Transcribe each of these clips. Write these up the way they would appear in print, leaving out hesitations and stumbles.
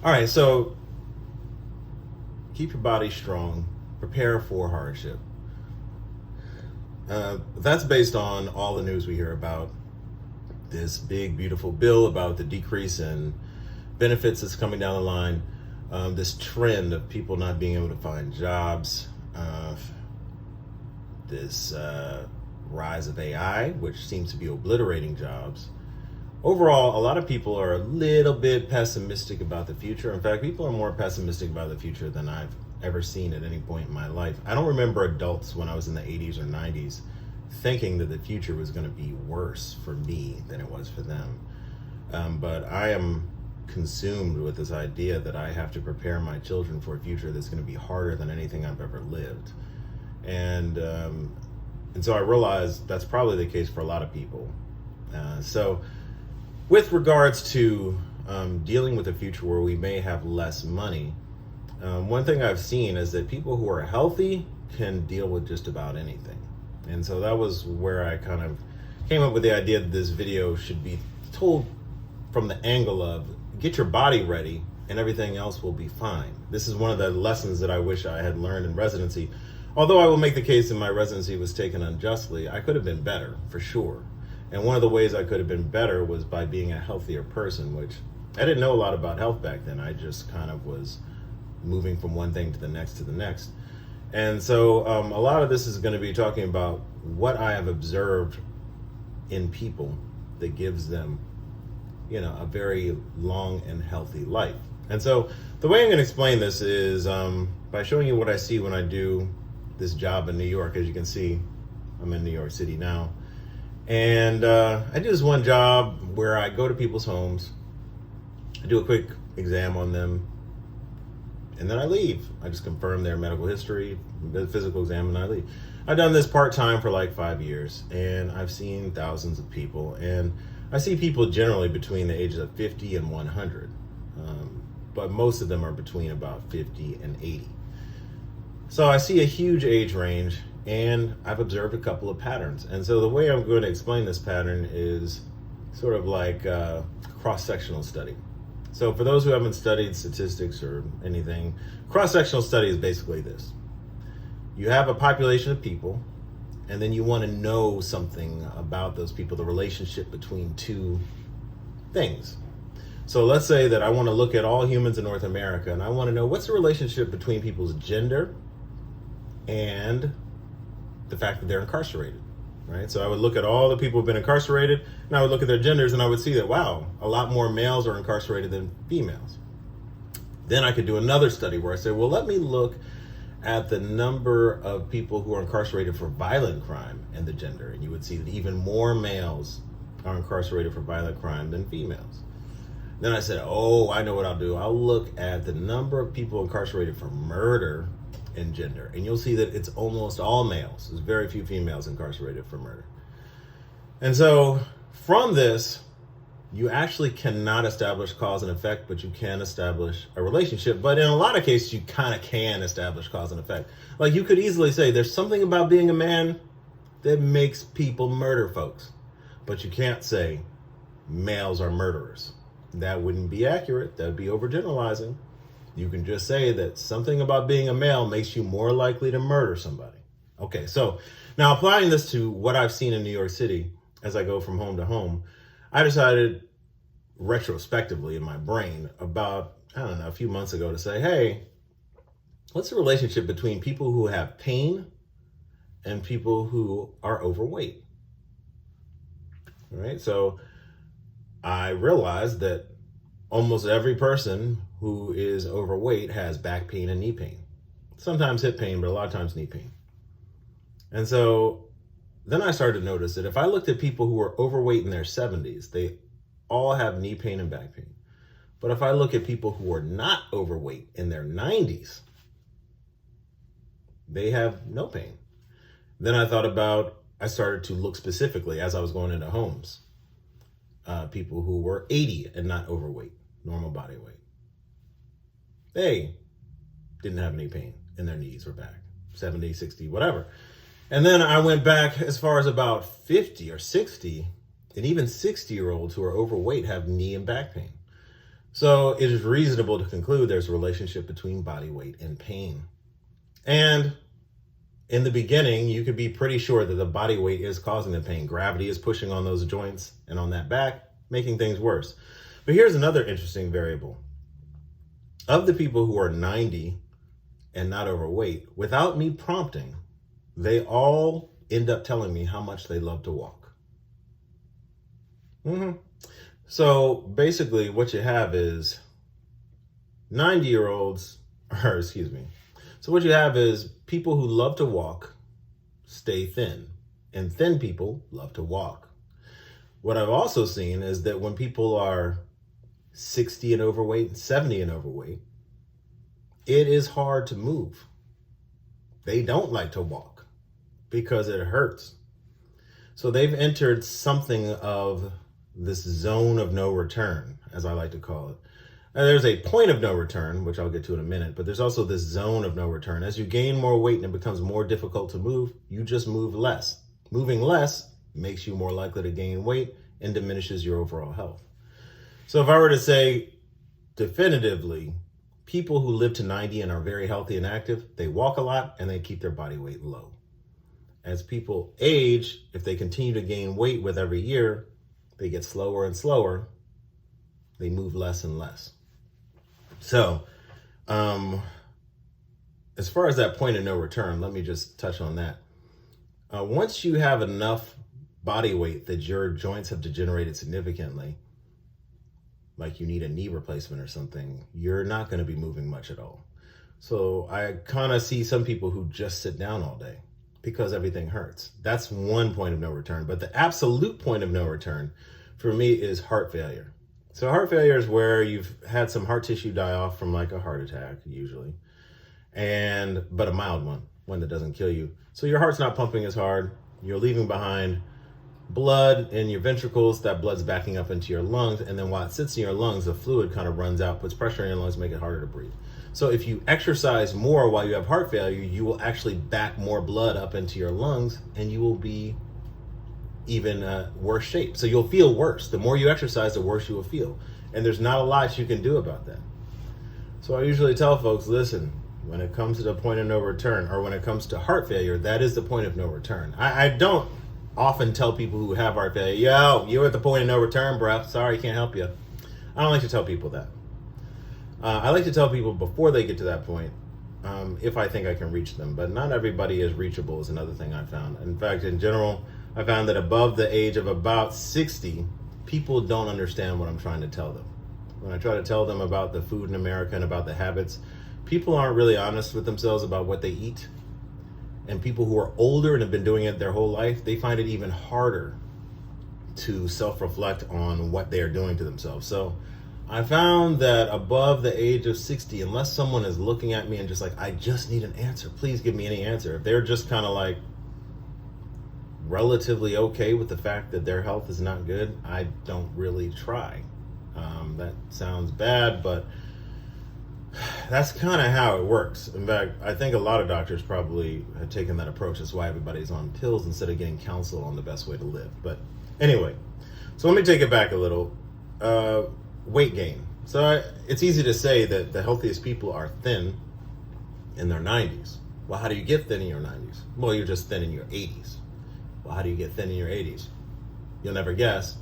All right, so keep your body strong, prepare for hardship. That's based on all the news we hear about this big, beautiful bill about the decrease in benefits that's coming down the line, this trend of people not being able to find jobs, this rise of AI, which seems to be obliterating jobs. Overall, a lot of people are a little bit pessimistic about the future. In fact, people are more pessimistic about the future than I've ever seen at any point in my life. I don't remember adults when I was in the 80s or 90s thinking that the future was going to be worse for me than it was for them. But I am consumed with this idea that I have to prepare my children for a future that's going to be harder than anything I've ever lived. And so I realized that's probably the case for a lot of people. So with regards to dealing with a future where we may have less money, one thing I've seen is that people who are healthy can deal with just about anything. And so that was where I kind of came up with the idea that this video should be told from the angle of get your body ready and everything else will be fine. This is one of the lessons that I wish I had learned in residency. Although I will make the case that my residency was taken unjustly, I could have been better for sure. And one of the ways I could have been better was by being a healthier person, which I didn't know a lot about health back then. I just kind of was moving from one thing to the next to the next. And so a lot of this is going to be talking about what I have observed in people that gives them, a very long and healthy life. And so the way I'm going to explain this is by showing you what I see when I do this job in New York. As you can see, I'm in New York City now. And I do this one job where I go to people's homes, I do a quick exam on them, and then I leave. I just confirm their medical history, the physical exam, and I leave. I've done this part-time for like 5 years, and I've seen thousands of people. And I see people generally between the ages of 50 and 100, but most of them are between about 50 and 80. So I see a huge age range, and I've observed a couple of patterns. And so the way I'm going to explain this pattern is sort of like a cross-sectional study. So for those who haven't studied statistics or anything, cross-sectional study is basically this. You have a population of people, and then you want to know something about those people, the relationship between two things. So let's say that I want to look at all humans in North America, and I want to know what's the relationship between people's gender and the fact that they're incarcerated, right? So I would look at all the people who've been incarcerated, and I would look at their genders, and I would see that, wow, a lot more males are incarcerated than females. Then I could do another study where I say, well, let me look at the number of people who are incarcerated for violent crime and the gender, and you would see that even more males are incarcerated for violent crime than females. Then I said, oh, I know what I'll do. I'll look at the number of people incarcerated for murder and gender, and you'll see that it's almost all males. There's very few females incarcerated for murder. And so from this, you actually cannot establish cause and effect, but you can establish a relationship. But in a lot of cases, you kind of can establish cause and effect. Like you could easily say there's something about being a man that makes people murder folks, but you can't say males are murderers. That wouldn't be accurate. That would be overgeneralizing. You can just say that something about being a male makes you more likely to murder somebody. Okay, so now applying this to what I've seen in New York City as I go from home to home, I decided retrospectively in my brain about, a few months ago to say, hey, what's the relationship between people who have pain and people who are overweight? All right, so I realized that almost every person who is overweight has back pain and knee pain. Sometimes hip pain, but a lot of times knee pain. And so then I started to notice that if I looked at people who are overweight in their 70s, they all have knee pain and back pain. But if I look at people who are not overweight in their 90s, they have no pain. Then I started to look specifically as I was going into homes, people who were 80 and not overweight, normal body weight. They didn't have any pain in their knees or back, 70, 60, whatever. And then I went back as far as about 50 or 60, and even 60-year-olds who are overweight have knee and back pain. So it is reasonable to conclude there's a relationship between body weight and pain. And in the beginning, you could be pretty sure that the body weight is causing the pain. Gravity is pushing on those joints and on that back, making things worse. But here's another interesting variable. Of the people who are 90 and not overweight, without me prompting, they all end up telling me how much they love to walk. So basically what you have is 90-year-olds, or excuse me. So what you have is people who love to walk stay thin, and thin people love to walk. What I've also seen is that when people are 60 and overweight, 70 and overweight, it is hard to move. They don't like to walk because it hurts. So they've entered something of this zone of no return, as I like to call it. Now, there's a point of no return, which I'll get to in a minute, but there's also this zone of no return. As you gain more weight and it becomes more difficult to move, you just move less. Moving less makes you more likely to gain weight and diminishes your overall health. So if I were to say definitively, people who live to 90 and are very healthy and active, they walk a lot and they keep their body weight low. As people age, if they continue to gain weight with every year, they get slower and slower. They move less and less. So, as far as that point of no return, let me just touch on that. Once you have enough body weight that your joints have degenerated significantly, like you need a knee replacement or something, you're not going to be moving much at all. So I kind of see some people who just sit down all day because everything hurts. That's one point of no return. But the absolute point of no return for me is heart failure. So heart failure is where you've had some heart tissue die off from like a heart attack usually, but a mild one that doesn't kill you. So your heart's not pumping as hard. You're leaving behind blood in your ventricles. That blood's backing up into your lungs. And then while it sits in your lungs, the fluid kind of runs out, puts pressure in your lungs, make it harder to breathe. So if you exercise more while you have heart failure, you will actually back more blood up into your lungs and you will be even worse shape. So you'll feel worse. The more you exercise, the worse you will feel. And there's not a lot you can do about that. So I usually tell folks, listen, when it comes to the point of no return, or when it comes to heart failure, that is the point of no return. I don't often tell people who have heart failure, yo, you're at the point of no return, bro. Sorry, can't help you. I don't like to tell people that. I like to tell people before they get to that point, if I think I can reach them. But not everybody is reachable is another thing I found. In fact, in general, I found that above the age of about 60, people don't understand what I'm trying to tell them. When I try to tell them about the food in America and about the habits, people aren't really honest with themselves about what they eat. And people who are older and have been doing it their whole life, they find it even harder to self-reflect on what they are doing to themselves. So I found that above the age of 60, unless someone is looking at me and just like, I just need an answer, please give me any answer. If they're just kind of like relatively okay with the fact that their health is not good, I don't really try. That sounds bad, but that's kind of how it works. In fact, I think a lot of doctors probably have taken that approach. That's why everybody's on pills instead of getting counsel on the best way to live. But anyway, so let me take it back a little. Weight gain. So it's easy to say that the healthiest people are thin in their 90s. Well, how do you get thin in your 90s? Well, you're just thin in your 80s. Well, how do you get thin in your 80s? You'll never guess.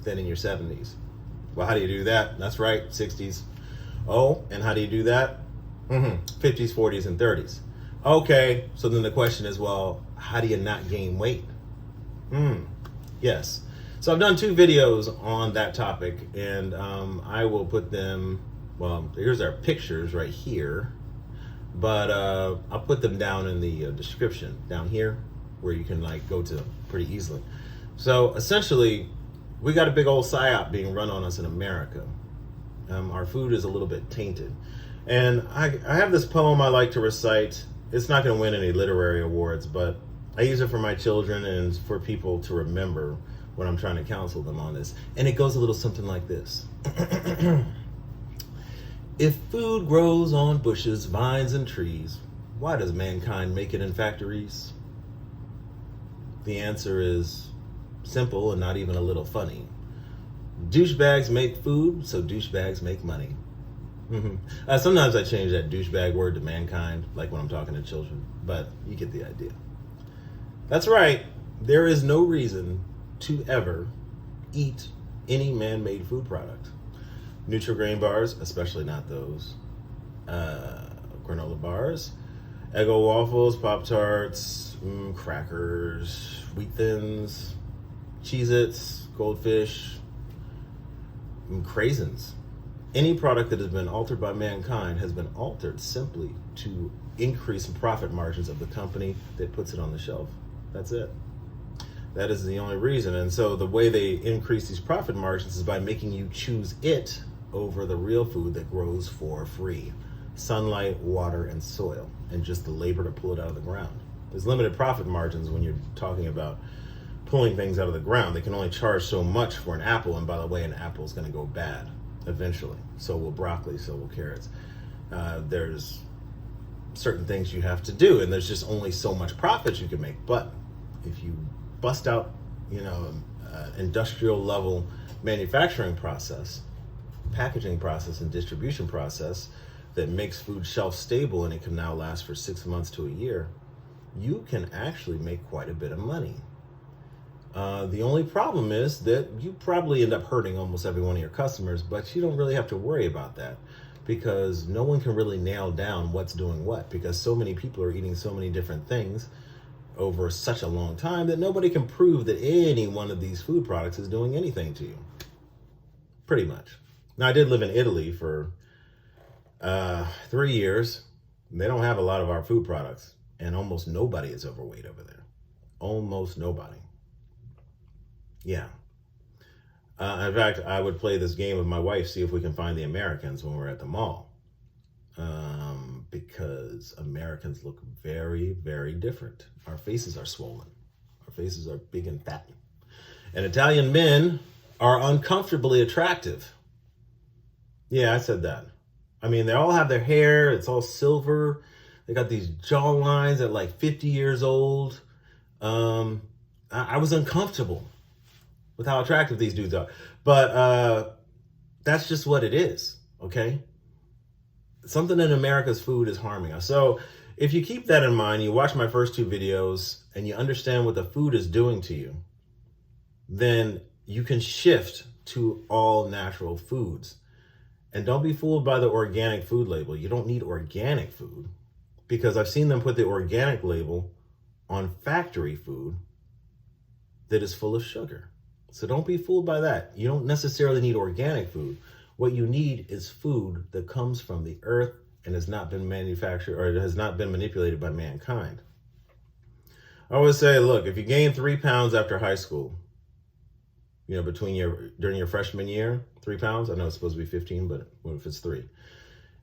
Thin in your 70s. Well, how do you do that? That's right, 60s. Oh, and how do you do that? 50s, 40s, and 30s. Okay, so then the question is, well, how do you not gain weight? Yes. So I've done 2 videos on that topic, and I will put them, well, here's our pictures right here, but I'll put them down in the description down here where you can like go to pretty easily. So essentially, we got a big old psyop being run on us in America. Our food is a little bit tainted. And I have this poem I like to recite. It's not going to win any literary awards, but I use it for my children and for people to remember when I'm trying to counsel them on this. And it goes a little something like this. If food grows on bushes, vines, and trees, why does mankind make it in factories? The answer is simple and not even a little funny. Douchebags make food, so douchebags make money. Sometimes I change that douchebag word to mankind, like when I'm talking to children, but you get the idea. That's right. There is no reason to ever eat any man-made food product. Nutri-Grain bars, especially not those. Granola bars, Eggo waffles, Pop-Tarts, crackers, Wheat Thins, Cheez-Its, Goldfish, Craisins. Any product that has been altered by mankind has been altered simply to increase the profit margins of the company that puts it on the shelf. That's it. That is the only reason. And so the way they increase these profit margins is by making you choose it over the real food that grows for free. Sunlight, water, and soil, and just the labor to pull it out of the ground. There's limited profit margins when you're talking about pulling things out of the ground. They can only charge so much for an apple, and by the way, an apple is going to go bad eventually. So will broccoli, so will carrots. There's certain things you have to do, and there's just only so much profit you can make. But if you bust out, industrial level manufacturing process, packaging process, and distribution process that makes food shelf stable and it can now last for 6 months to a year, you can actually make quite a bit of money. The only problem is that you probably end up hurting almost every one of your customers, but you don't really have to worry about that because no one can really nail down what's doing what, because so many people are eating so many different things over such a long time that nobody can prove that any one of these food products is doing anything to you. Pretty much. Now, I did live in Italy for 3 years. They don't have a lot of our food products, and almost nobody is overweight over there. Almost nobody. Yeah. In fact, I would play this game with my wife, see if we can find the Americans when we're at the mall. Because Americans look very, very different. Our faces are swollen. Our faces are big and fat. And Italian men are uncomfortably attractive. Yeah, I said that. I mean, they all have their hair. It's all silver. They got these jaw lines at like 50 years old. I was uncomfortable with how attractive these dudes are. But that's just what it is, okay? Something in America's food is harming us. So if you keep that in mind, you watch my first 2 videos, and you understand what the food is doing to you, then you can shift to all natural foods. And don't be fooled by the organic food label. You don't need organic food, because I've seen them put the organic label on factory food that is full of sugar. So don't be fooled by that. You don't necessarily need organic food. What you need is food that comes from the earth and has not been manufactured or has not been manipulated by mankind. I always say, look, if you gain 3 pounds after high school, during your freshman year, 3 pounds, I know it's supposed to be 15, but what if it's 3?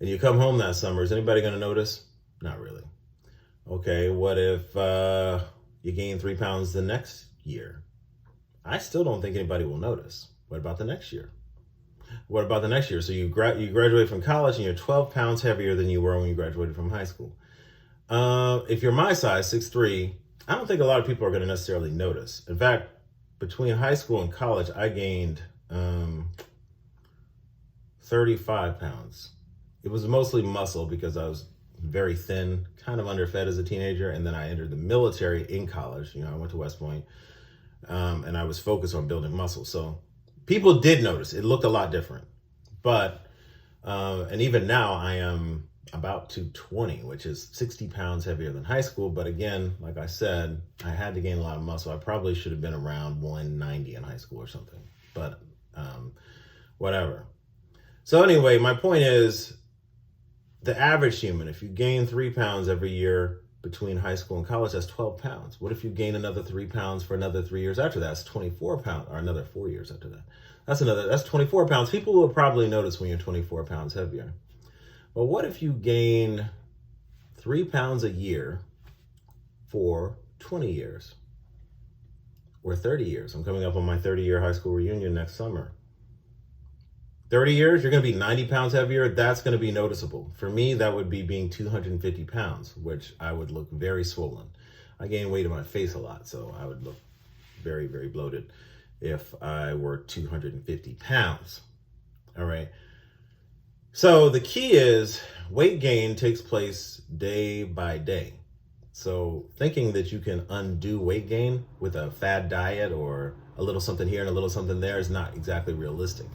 And you come home that summer, is anybody going to notice? Not really. Okay, what if you gain 3 pounds the next year? I still don't think anybody will notice. What about the next year? What about the next year? So you graduate from college and you're 12 pounds heavier than you were when you graduated from high school. If you're my size, 6'3", I don't think a lot of people are going to necessarily notice. In fact, between high school and college, I gained 35 pounds. It was mostly muscle because I was very thin, kind of underfed as a teenager. And then I entered the military in college. I went to West Point, and I was focused on building muscle. So people did notice. It looked a lot different. But, and even now I am about 220, which is 60 pounds heavier than high school. But again, like I said, I had to gain a lot of muscle. I probably should have been around 190 in high school or something, but whatever. So anyway, my point is the average human, if you gain 3 pounds every year between high school and college, that's 12 pounds. What if you gain another 3 pounds for another 3 years after that? That's 24 pounds, or another 4 years after that. That's 24 pounds. People will probably notice when you're 24 pounds heavier. But what if you gain 3 pounds a year for 20 years or 30 years? I'm coming up on my 30-year high school reunion next summer. 30 years, you're going to be 90 pounds heavier. That's going to be noticeable. For me, that would be being 250 pounds, which I would look very swollen. I gain weight in my face a lot, so I would look very, very bloated. if I were 250 pounds. All right. So the key is weight gain takes place day by day. So thinking that you can undo weight gain with a fad diet or a little something here and a little something there is not exactly realistic.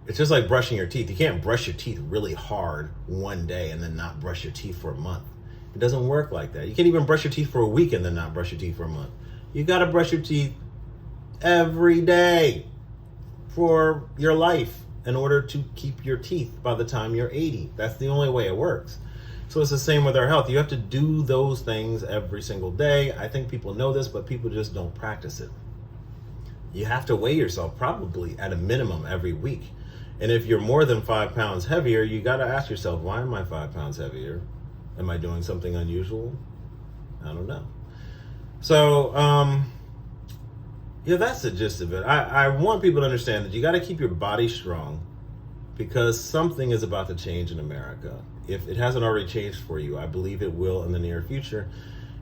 It's just like brushing your teeth. You can't brush your teeth really hard one day and then not brush your teeth for a month. It doesn't work like that. You can't even brush your teeth for a week and then not brush your teeth for a month. You got to brush your teeth every day for your life in order to keep your teeth by the time you're 80. That's the only way it works. So it's the same with our health. You have to do those things every single day. I think people know this, but people just don't practice it. You have to weigh yourself probably at a minimum every week. And if you're more than 5 pounds heavier, you got to ask yourself, why am I 5 pounds heavier? Am I doing something unusual? I don't know. So, yeah, that's the gist of it. I want people to understand that you got to keep your body strong because something is about to change in America. If it hasn't already changed for you, I believe it will in the near future.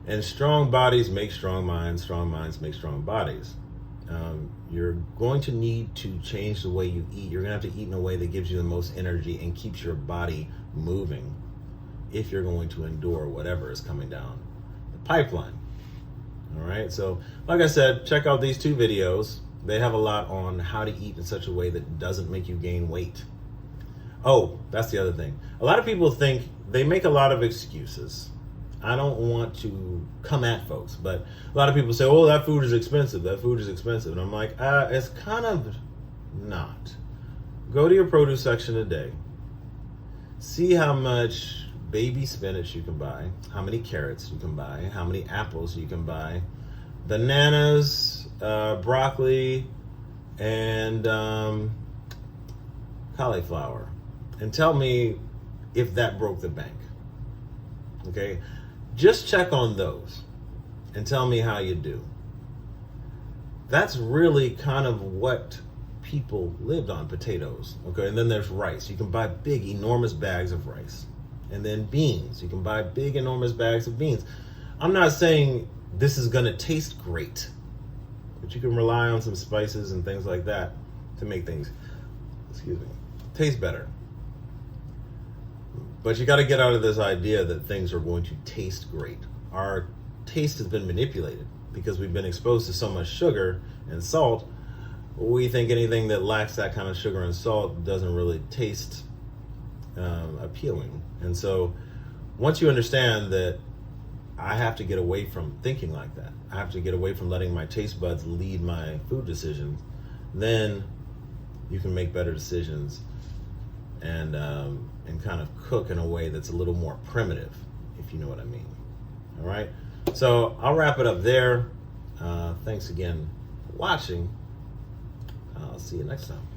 And strong bodies make strong minds make strong bodies. You're going to need to change the way you eat. You're going to have to eat in a way that gives you the most energy and keeps your body moving if you're going to endure whatever is coming down the pipeline. All right, so like I said, check out these 2 videos. They have a lot on how to eat in such a way that doesn't make you gain weight. Oh, that's the other thing. A lot of people think they make a lot of excuses. I don't want to come at folks, but a lot of people say, oh, that food is expensive. That food is expensive. And I'm like, it's kind of not. Go to your produce section today. See how much baby spinach you can buy, how many carrots you can buy, how many apples you can buy, bananas, broccoli, and cauliflower. And tell me if that broke the bank. Okay? Just check on those and tell me how you do. That's really kind of what people lived on, potatoes. Okay, and then there's rice. You can buy big, enormous bags of rice. And then beans. You can buy big, enormous bags of beans. I'm not saying this is going to taste great, but you can rely on some spices and things like that to make things, taste better. But you got to get out of this idea that things are going to taste great. Our taste has been manipulated because we've been exposed to so much sugar and salt. We think anything that lacks that kind of sugar and salt doesn't really taste appealing. And so once you understand that I have to get away from thinking like that, I have to get away from letting my taste buds lead my food decisions, then you can make better decisions and kind of cook in a way that's a little more primitive, if you know what I mean. All right, so I'll wrap it up there. Thanks again for watching. I'll see you next time.